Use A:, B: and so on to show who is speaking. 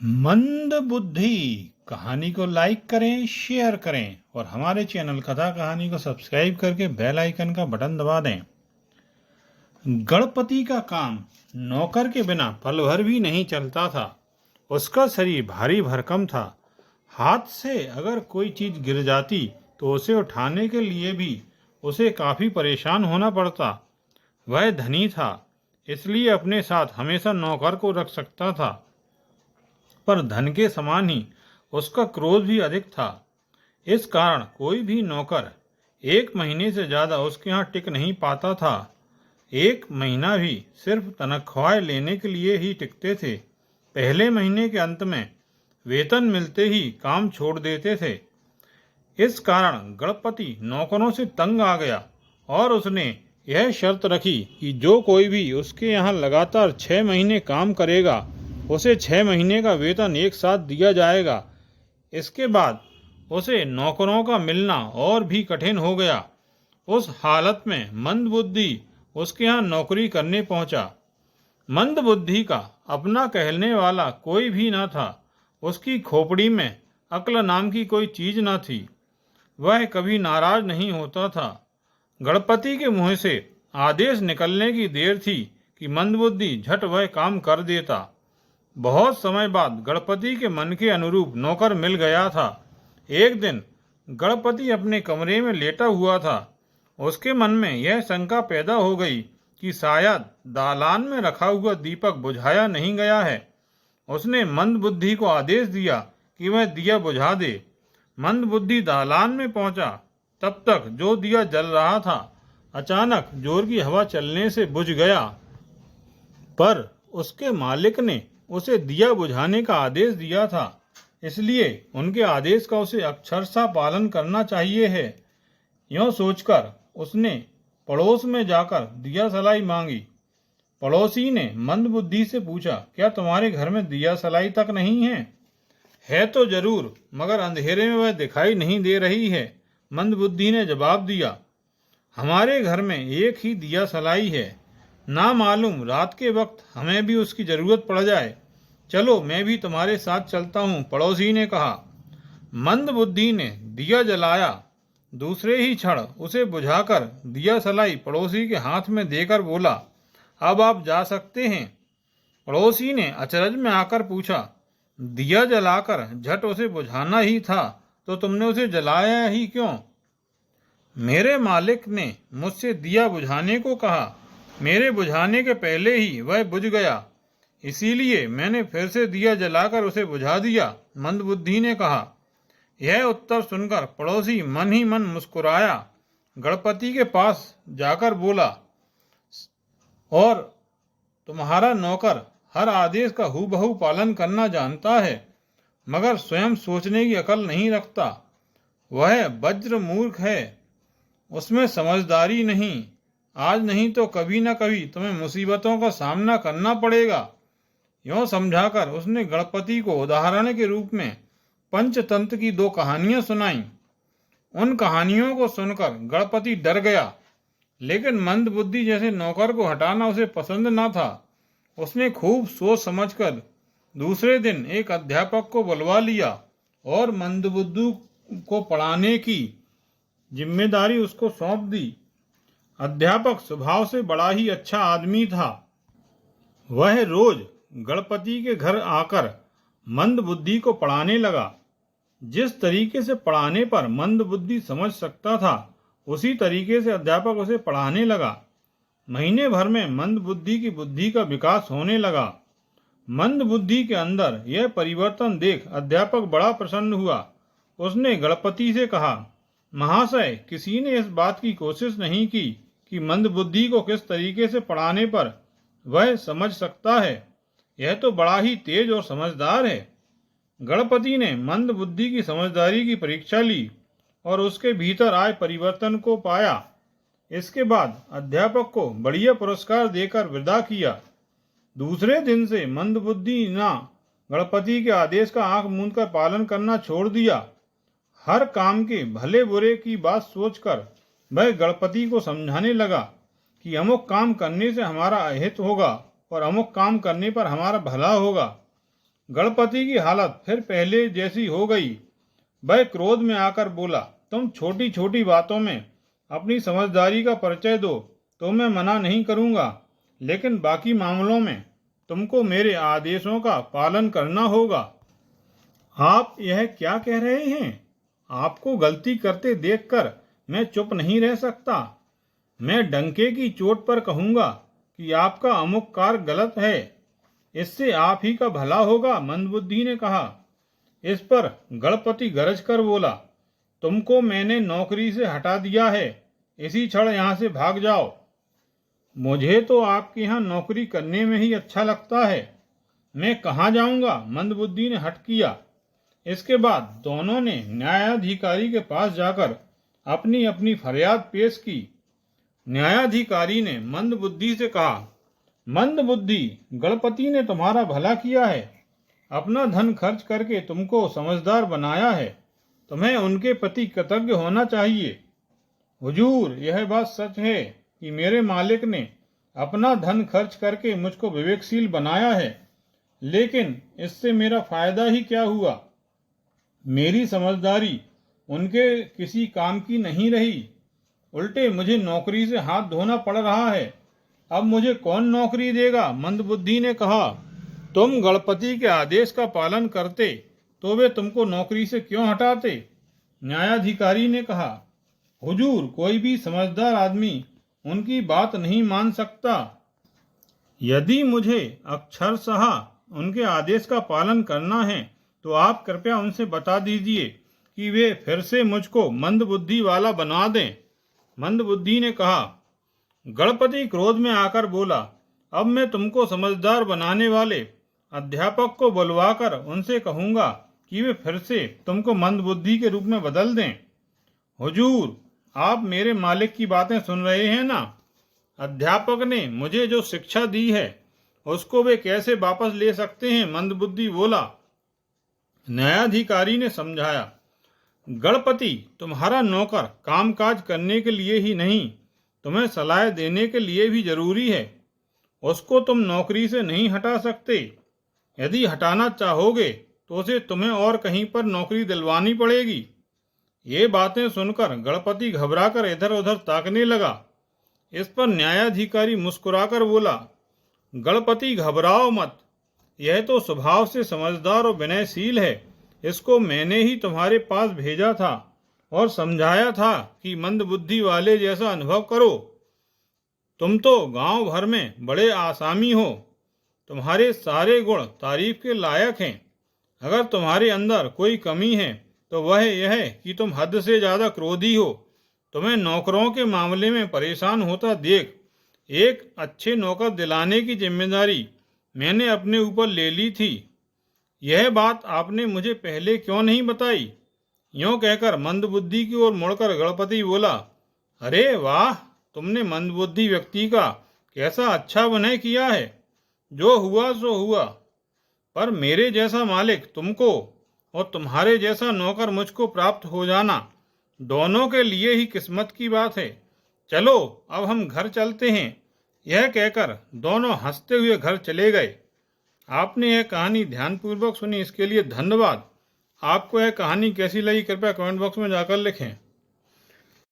A: मंद बुद्धि कहानी को लाइक करें, शेयर करें और हमारे चैनल कथा कहानी को सब्सक्राइब करके बेल आइकन का बटन दबा दें। गणपति का काम नौकर के बिना पल भर भी नहीं चलता था। उसका शरीर भारी भरकम था। हाथ से अगर कोई चीज गिर जाती तो उसे उठाने के लिए भी उसे काफी परेशान होना पड़ता। वह धनी था, इसलिए अपने साथ हमेशा नौकर को रख सकता था, पर धन के समान ही उसका क्रोध भी अधिक था। इस कारण कोई भी नौकर 1 महीने से ज्यादा उसके यहाँ टिक नहीं पाता था। 1 महीना भी सिर्फ तनख्वाह लेने के लिए ही टिकते थे। पहले महीने के अंत में वेतन मिलते ही काम छोड़ देते थे। इस कारण गणपति नौकरों से तंग आ गया और उसने यह शर्त रखी कि जो कोई भी उसके यहाँ लगातार 6 महीने काम करेगा उसे 6 महीने का वेतन एक साथ दिया जाएगा। इसके बाद उसे नौकरों का मिलना और भी कठिन हो गया। उस हालत में मंदबुद्धि उसके यहाँ नौकरी करने पहुंचा। मंदबुद्धि का अपना कहने वाला कोई भी न था। उसकी खोपड़ी में अक्ल नाम की कोई चीज न थी। वह कभी नाराज नहीं होता था। गणपति के मुंह से आदेश निकलने की देर थी कि मंदबुद्धि झट वह काम कर देता। बहुत समय बाद गणपति के मन के अनुरूप नौकर मिल गया था। एक दिन गणपति अपने कमरे में लेटा हुआ था। उसके मन में यह शंका पैदा हो गई कि शायद दालान में रखा हुआ दीपक बुझाया नहीं गया है। उसने मंदबुद्धि को आदेश दिया कि वह दिया बुझा दे। मंदबुद्धि दालान में पहुंचा। तब तक जो दिया जल रहा था अचानक जोर की हवा चलने से बुझ गया। पर उसके मालिक ने उसे दिया बुझाने का आदेश दिया था, इसलिए उनके आदेश का उसे अक्षरशः पालन करना चाहिए है। यूं सोचकर उसने पड़ोस में जाकर दिया सलाई मांगी। पड़ोसी ने मंदबुद्धि से पूछा, क्या तुम्हारे घर में दिया सलाई तक नहीं है? है तो जरूर, मगर अंधेरे में वह दिखाई नहीं दे रही है। मंदबुद्धि ने जवाब दिया, हमारे घर में एक ही दिया सलाई है। ना मालूम रात के वक्त हमें भी उसकी जरूरत पड़ जाए। चलो मैं भी तुम्हारे साथ चलता हूँ, पड़ोसी ने कहा। मंदबुद्धि ने दिया जलाया। दूसरे ही क्षण उसे बुझाकर दिया सलाई पड़ोसी के हाथ में देकर बोला, अब आप जा सकते हैं। पड़ोसी ने अचरज में आकर पूछा, दिया जलाकर झट उसे बुझाना ही था तो तुमने उसे जलाया ही क्यों? मेरे मालिक ने मुझसे दिया बुझाने को कहा। मेरे बुझाने के पहले ही वह बुझ गया, इसीलिए मैंने फिर से दिया जलाकर उसे बुझा दिया, मंदबुद्धि ने कहा। यह उत्तर सुनकर पड़ोसी मन ही मन मुस्कुराया। गणपति के पास जाकर बोला, और तुम्हारा नौकर हर आदेश का हूबहू पालन करना जानता है, मगर स्वयं सोचने की अकल नहीं रखता। वह वज्र मूर्ख है, उसमें समझदारी नहीं। आज नहीं तो कभी न कभी तुम्हें मुसीबतों का सामना करना पड़ेगा। यूं समझाकर उसने गणपति को उदाहरण के रूप में पंचतंत्र की 2 कहानियां सुनाई। उन कहानियों को सुनकर गणपति डर गया, लेकिन मंदबुद्धि जैसे नौकर को हटाना उसे पसंद न था। उसने खूब सोच समझकर दूसरे दिन एक अध्यापक को बुलवा लिया और मंदबुद्धि को पढ़ाने की जिम्मेदारी उसको सौंप दी। अध्यापक स्वभाव से बड़ा ही अच्छा आदमी था। वह रोज गणपति के घर आकर मंदबुद्धि को पढ़ाने लगा। जिस तरीके से पढ़ाने पर मंदबुद्धि समझ सकता था, उसी तरीके से अध्यापक उसे पढ़ाने लगा। महीने भर में मंदबुद्धि की बुद्धि का विकास होने लगा। मंदबुद्धि के अंदर यह परिवर्तन देख अध्यापक बड़ा प्रसन्न हुआ। उसने गणपति से कहा, महाशय, किसी ने इस बात की कोशिश नहीं की कि मंदबुद्धि को किस तरीके से पढ़ाने पर वह समझ सकता है। यह तो बड़ा ही तेज और समझदार है। गणपति ने मंदबुद्धि की समझदारी की परीक्षा ली और उसके भीतर आए परिवर्तन को पाया। इसके बाद अध्यापक को बढ़िया पुरस्कार देकर विदा किया। दूसरे दिन से मंदबुद्धि ने गणपति के आदेश का आंख मूंद कर पालन करना छोड़ दिया। हर काम के भले बुरे की बात सोचकर वह गणपति को समझाने लगा कि अमुक काम करने से हमारा अहित होगा और अमुक काम करने पर हमारा भला होगा। गणपति की हालत फिर पहले जैसी हो गई। वह क्रोध में आकर बोला, तुम छोटी छोटी बातों में अपनी समझदारी का परिचय दो तो मैं मना नहीं करूंगा, लेकिन बाकी मामलों में तुमको मेरे आदेशों का पालन करना होगा। आप यह क्या कह रहे हैं? आपको गलती करते देखकर मैं चुप नहीं रह सकता। मैं डंके की चोट पर कहूंगा कि आपका अमुक कार्य गलत है, इससे आप ही का भला होगा, मंदबुद्धि ने कहा। इस पर गणपति गरज कर बोला, तुमको मैंने नौकरी से हटा दिया है, इसी क्षण यहाँ से भाग जाओ। मुझे तो आपके यहाँ नौकरी करने में ही अच्छा लगता है, मैं कहाँ जाऊंगा, मंदबुद्धि ने हठ किया। इसके बाद दोनों ने न्यायाधिकारी के पास जाकर अपनी अपनी फरियाद पेश की। न्यायाधिकारी ने मंदबुद्धि से कहा, मंदबुद्धि, गणपति ने तुम्हारा भला किया है, अपना धन खर्च करके तुमको समझदार बनाया है, तुम्हें उनके प्रति कृतज्ञ होना चाहिए। हुजूर, यह बात सच है कि मेरे मालिक ने अपना धन खर्च करके मुझको विवेकशील बनाया है, लेकिन इससे मेरा फायदा ही क्या हुआ? मेरी समझदारी उनके किसी काम की नहीं रही, उल्टे मुझे नौकरी से हाथ धोना पड़ रहा है। अब मुझे कौन नौकरी देगा? मंदबुद्धि ने कहा, तुम गणपति के आदेश का पालन करते तो वे तुमको नौकरी से क्यों हटाते? न्यायाधिकारी ने कहा, हुजूर, कोई भी समझदार आदमी उनकी बात नहीं मान सकता। यदि मुझे अक्षरशः उनके आदेश का पालन करना है तो आप कृपया उनसे बता दीजिए कि वे फिर से मुझको मंदबुद्धि वाला बना दें। मंदबुद्धि ने कहा। गणपति क्रोध में आकर बोला, अब मैं तुमको समझदार बनाने वाले अध्यापक को बुलवाकर उनसे कहूंगा कि वे फिर से तुमको मंदबुद्धि के रूप में बदल दें। हुजूर, आप मेरे मालिक की बातें सुन रहे हैं ना? अध्यापक ने मुझे जो शिक्षा दी है उसको वे कैसे वापस ले सकते हैं? मंदबुद्धि बोला। न्यायाधिकारी ने समझाया, गणपति तुम्हारा नौकर कामकाज करने के लिए ही नहीं, तुम्हें सलाह देने के लिए भी जरूरी है। उसको तुम नौकरी से नहीं हटा सकते। यदि हटाना चाहोगे तो उसे तुम्हें और कहीं पर नौकरी दिलवानी पड़ेगी। ये बातें सुनकर गणपति घबराकर इधर उधर ताकने लगा। इस पर न्यायाधिकारी मुस्कुराकर बोला, गणपति घबराओ मत, यह तो स्वभाव से समझदार और विनयशील है। इसको मैंने ही तुम्हारे पास भेजा था और समझाया था कि मंदबुद्धि वाले जैसा अनुभव करो। तुम तो गांव भर में बड़े आसामी हो, तुम्हारे सारे गुण तारीफ के लायक हैं। अगर तुम्हारे अंदर कोई कमी है तो वह यह है कि तुम हद से ज्यादा क्रोधी हो। तुम्हें नौकरों के मामले में परेशान होता देख एक अच्छे नौकर दिलाने की जिम्मेदारी मैंने अपने ऊपर ले ली थी। यह बात आपने मुझे पहले क्यों नहीं बताई? यूं कहकर मंदबुद्धि की ओर मुड़कर गणपति बोला, अरे वाह, तुमने मंदबुद्धि व्यक्ति का कैसा अच्छा विनय किया है। जो हुआ सो हुआ, पर मेरे जैसा मालिक तुमको और तुम्हारे जैसा नौकर मुझको प्राप्त हो जाना दोनों के लिए ही किस्मत की बात है। चलो अब हम घर चलते हैं। यह कहकर दोनों हंसते हुए घर चले गए। आपने यह कहानी ध्यानपूर्वक सुनी, इसके लिए धन्यवाद। आपको यह कहानी कैसी लगी कृपया कमेंट बॉक्स में जाकर लिखें।